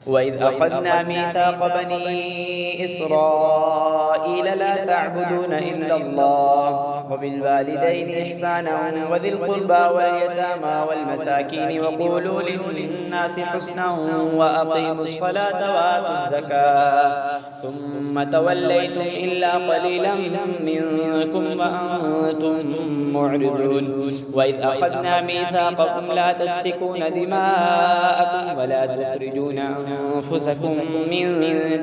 وإذ أخذنا ميثاق بني إسرائيل لا تعبدون إلا الله وبالوالدين إحسانا وذي القربى واليتامى والمساكين وقولوا للناس حسنا وأقيموا الصلاة وآتوا الزكاة ثم توليتم إلا قليلا منكم وأنتم معرضون. وإذ أخذنا ميثاقكم لا تسفكون دماءكم ولا تخرجون أنفسكم من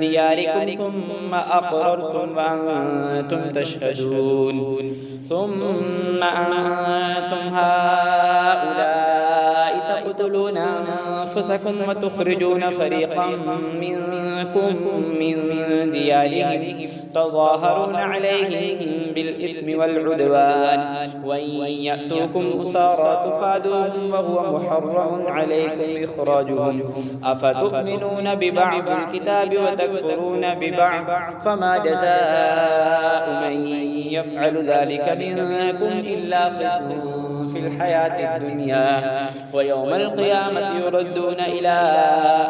دياركم ثم أقررتم وأنتم تشهدون. ثم أنتم هؤلاء تقتلون أنفسكم وتخرجون فريقا منكم من ديارهم تظاهرون عليهم بالإثم والعدوان وإن يأتوكم أسارى تفادوهم وهو محرم عليكم إخراجهم أفتؤمنون ببعض الكتاب وتكفرون ببعض فما جزاء من يفعل ذلك منكم إلا خزي في الحياة الدنيا ويوم القيامة يردون إلى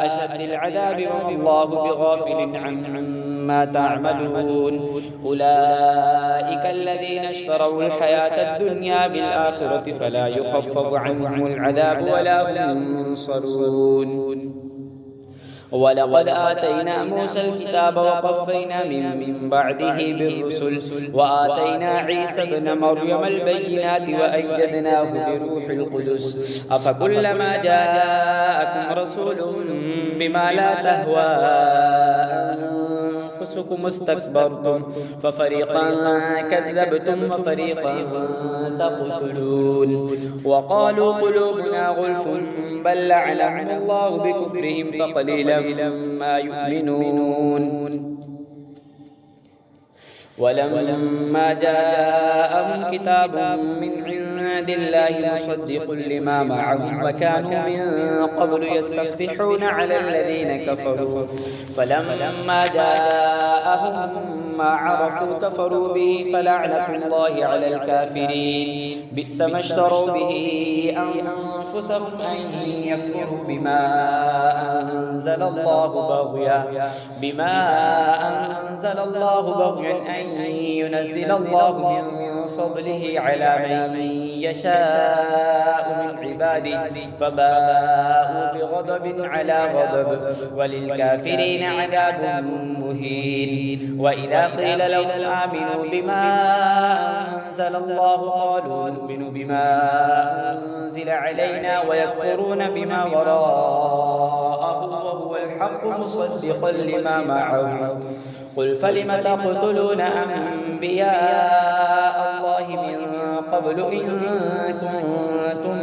أشد العذاب وما الله بغافل عما تعملون. أولئك الذين اشتروا الحياة الدنيا بالآخرة فلا يخفف عنهم العذاب ولا هم ينصرون. ولقد آتينا موسى الكتاب وقفينا من بعده بالرسل وآتينا عيسى ابن مريم البينات وأيدناه بروح القدس أفكلما جاءكم رسول بما لا تهوى أنفسكم استكبرتم ففريقا كذبتم وفريقا تقتلون. وقالوا قلوبنا غلف بل لعنهم الله بكفرهم فقليلا ما يؤمنون. ولما جاءهم كتاب من عند الله مصدق لما معهم وكانوا من قبل يستفتحون على الذين كفروا فلما جاءهم ما عرفوا كفروا به فلعنة الله على الكافرين. بئس ما اشتروا به أنفسهم أن يكفروا بما أنزل الله بغيا أن ينزل الله من فضله على من يشاء من عباده فباءوا بغضب على غضب وللكافرين عذاب مهين. وإذا قيل لهم آمنوا بما أنزل الله قالوا نؤمن بما أنزل علينا ويكفرون بما وراءه وهو الحق مصدقا لما معهم. قل فلم تقتلون أنبياء الله من قبل إن كنتم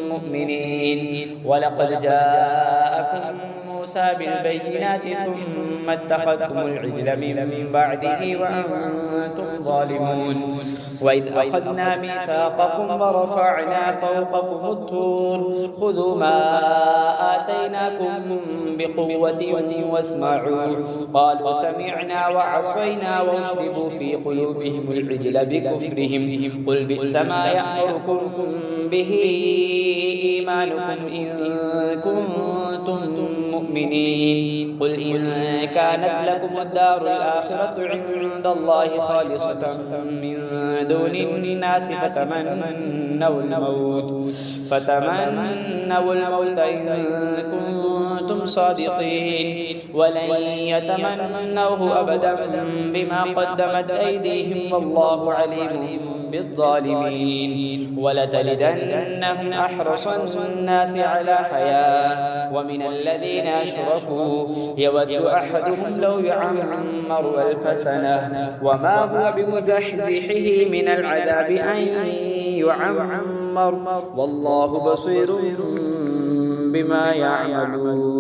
مؤمنين. ولقد جاءكم موسى بالبينات ثم اتخذتم العجل من بعده وأنتم ظالمون. وإذ أخذنا ميثاقكم ورفعنا فوقكم الطور خذوا ما آتيناكم بقوة واسمعوا قالوا سمعنا وعصينا واشربوا في قلوبهم العجل بكفرهم. قل بئس ما يأمركم به إيمانكم إن كنتم مؤمنين. قل إن كانت لكم الدار الآخرة عند الله خالصة من دون الناس فتمنوا الموت إن كنتم صادقين ولن يتمنوه أبدا بما قدمت أيديهم والله عليم بالظالمين. ولتجدنهم أحرص الناس على حياة ومن الذين أشركوا يود أحدهم لو يعمر 1000 سنة وما هو بمزحزحه من العذاب أن يعمر والله بصير بما يعملون.